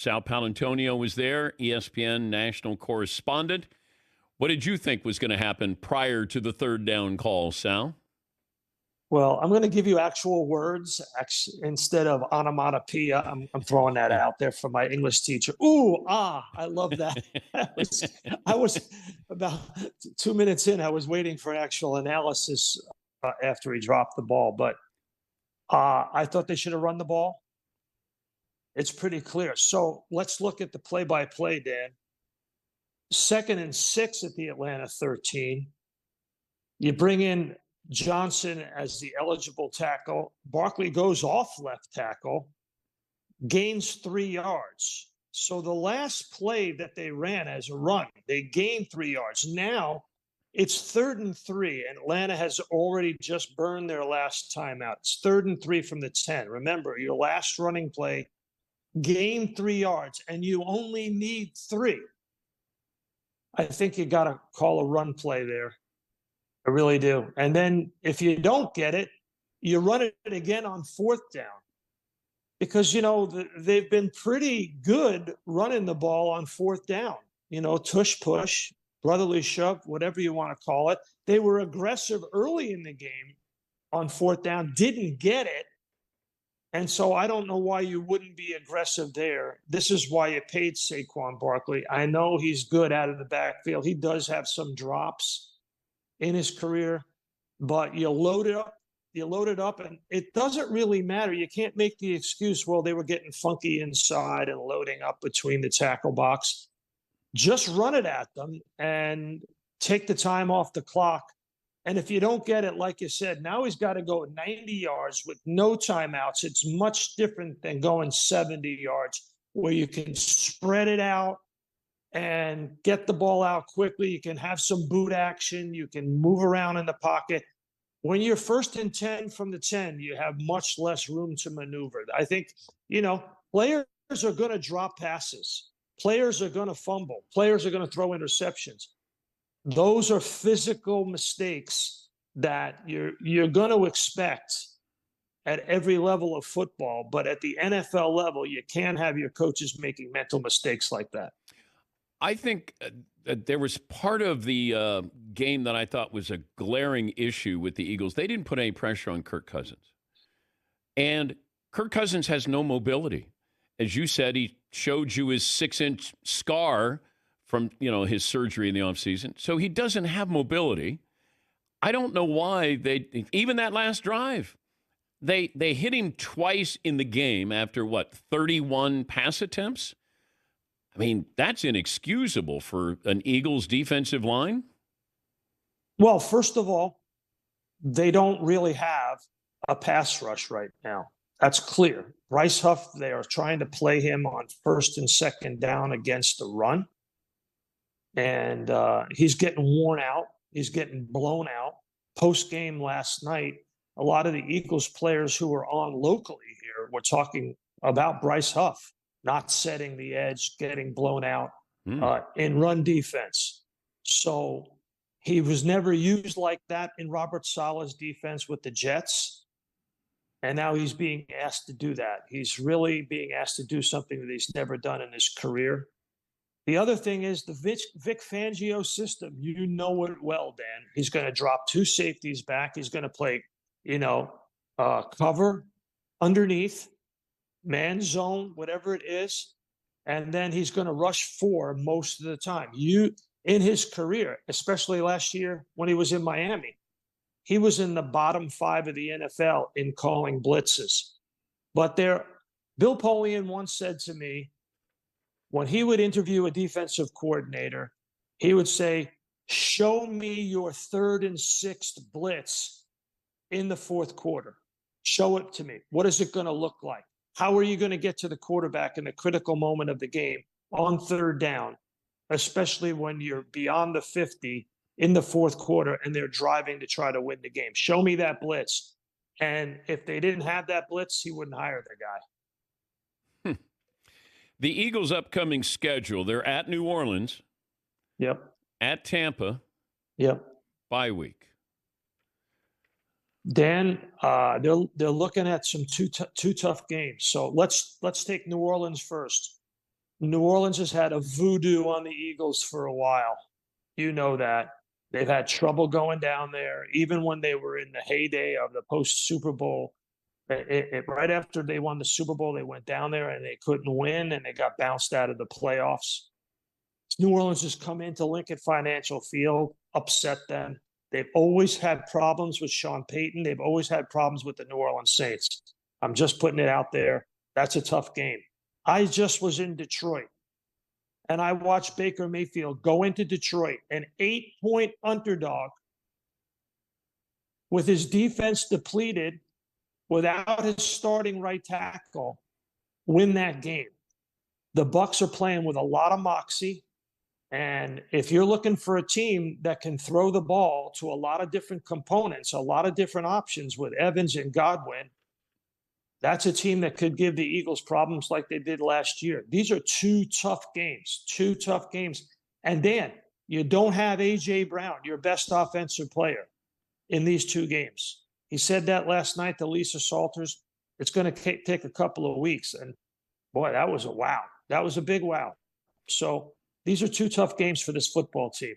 Sal Paolantonio was there, ESPN national correspondent. What did you think was going to happen prior to the third down call, Sal? Well, I'm going to give you actual words instead of onomatopoeia. I'm throwing that out there for my English teacher. Ooh, ah, I love that. I was about 2 minutes in. I was waiting for actual analysis after he dropped the ball. But I thought they should have run the ball. It's pretty clear. So let's look at the play-by-play, Dan. 2nd and 6 at the Atlanta 13. You bring in Johnson as the eligible tackle. Barkley goes off left tackle, gains 3 yards. So the last play that they ran as a run, they gained 3 yards. Now it's 3rd and 3. And Atlanta has already just burned their last timeout. It's 3rd and 3 from the 10. Remember, your last running play, gain 3 yards, and you only need 3. I think you got to call a run play there. I really do. And then if you don't get it, you run it again on 4th down. Because, they've been pretty good running the ball on 4th down. Tush push, brotherly shove, whatever you want to call it. They were aggressive early in the game on 4th down, didn't get it. And so I don't know why you wouldn't be aggressive there. This is why you paid Saquon Barkley. I know he's good out of the backfield. He does have some drops in his career, but you load it up, and it doesn't really matter. You can't make the excuse, well, they were getting funky inside and loading up between the tackle box. Just run it at them and take the time off the clock. And if you don't get it, like you said, now he's got to go 90 yards with no timeouts. It's much different than going 70 yards where you can spread it out and get the ball out quickly. You can have some boot action. You can move around in the pocket. When you're 1st and 10 from the 10, you have much less room to maneuver. I think, players are going to drop passes. Players are going to fumble. Players are going to throw interceptions. Those are physical mistakes that you're going to expect at every level of football. But at the NFL level, you can't have your coaches making mental mistakes like that. I think there was part of the game that I thought was a glaring issue with the Eagles. They didn't put any pressure on Kirk Cousins. And Kirk Cousins has no mobility. As you said, he showed you his 6-inch scar from, his surgery in the offseason. So he doesn't have mobility. I don't know why even that last drive, they hit him twice in the game after 31 pass attempts? I mean, that's inexcusable for an Eagles defensive line. Well, first of all, they don't really have a pass rush right now. That's clear. Bryce Huff, they are trying to play him on 1st and 2nd down against the run. And he's getting worn out. He's getting blown out. Post-game last night, a lot of the Eagles players who were on locally here were talking about Bryce Huff not setting the edge, getting blown out in run defense. So he was never used like that in Robert Saleh's defense with the Jets. And now he's being asked to do that. He's really being asked to do something that he's never done in his career. The other thing is the Vic Fangio system. You know it well, Dan. He's going to drop 2 safeties back. He's going to play, cover underneath, man zone, whatever it is. And then he's going to rush 4 most of the time. In his career, especially last year when he was in Miami, he was in the bottom 5 of the NFL in calling blitzes. But Bill Polian once said to me, when he would interview a defensive coordinator, he would say, show me your 3rd and 6th blitz in the 4th quarter. Show it to me. What is it going to look like? How are you going to get to the quarterback in the critical moment of the game on 3rd down, especially when you're beyond the 50 in the 4th quarter and they're driving to try to win the game? Show me that blitz. And if they didn't have that blitz, he wouldn't hire the guy. The Eagles' upcoming schedule, they're at New Orleans. Yep. At Tampa. Yep. Bye week. Dan, they're looking at some two tough games. So let's take New Orleans first. New Orleans has had a voodoo on the Eagles for a while. You know that. They've had trouble going down there, even when they were in the heyday of the post Super Bowl. Right after they won the Super Bowl, they went down there and they couldn't win, and they got bounced out of the playoffs. New Orleans has come into Lincoln Financial Field, upset them. They've always had problems with Sean Payton. They've always had problems with the New Orleans Saints. I'm just putting it out there. That's a tough game. I just was in Detroit, and I watched Baker Mayfield go into Detroit, an 8-point underdog, with his defense depleted, without his starting right tackle, win that game. The Bucs are playing with a lot of moxie. And if you're looking for a team that can throw the ball to a lot of different components, a lot of different options with Evans and Godwin, that's a team that could give the Eagles problems like they did last year. These are two tough games. And Dan, you don't have A.J. Brown, your best offensive player, in these two games. He said that last night to Lisa Salters. It's going to take a couple of weeks. And boy, that was a wow. That was a big wow. So these are two tough games for this football team.